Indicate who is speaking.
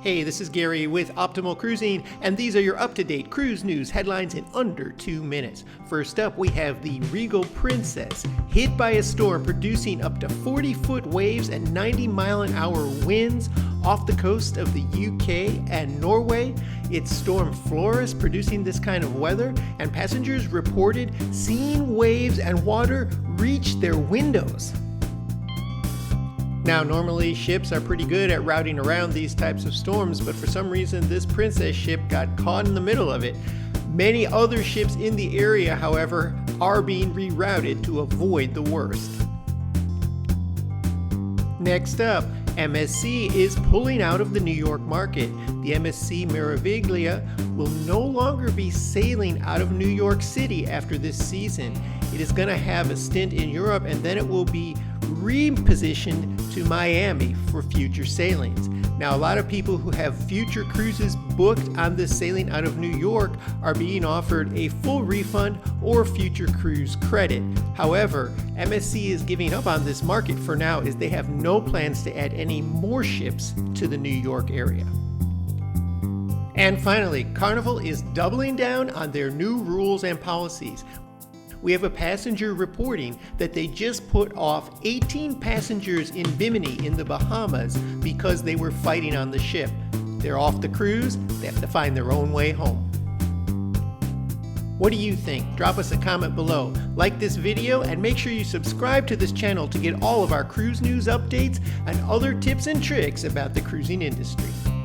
Speaker 1: Hey, this is Gary with Optimal Cruising, and these are your up-to-date cruise news headlines in under 2 minutes. First up, we have the Regal Princess, hit by a storm producing up to 40-foot waves and 90-mile-an-hour winds off the coast of the UK and Norway. It's Storm Flores producing this kind of weather, and passengers reported seeing waves and water reach their windows. Now, normally ships are pretty good at routing around these types of storms, but for some reason this Princess ship got caught in the middle of it. Many other ships in the area, however, are being rerouted to avoid the worst. Next up, MSC is pulling out of the New York market. The MSC Meraviglia will no longer be sailing out of New York City after this season. It is going to have a stint in Europe, and then it will be repositioned to Miami for future sailings. Now, a lot of people who have future cruises booked on this sailing out of New York are being offered a full refund or future cruise credit. However, MSC is giving up on this market for now, as they have no plans to add any more ships to the New York area. And finally, Carnival is doubling down on their new rules and policies. We have a passenger reporting that they just put off 18 passengers in Bimini in the Bahamas because they were fighting on the ship. They're off the cruise, they have to find their own way home. What do you think? Drop us a comment below. Like this video and make sure you subscribe to this channel to get all of our cruise news updates and other tips and tricks about the cruising industry.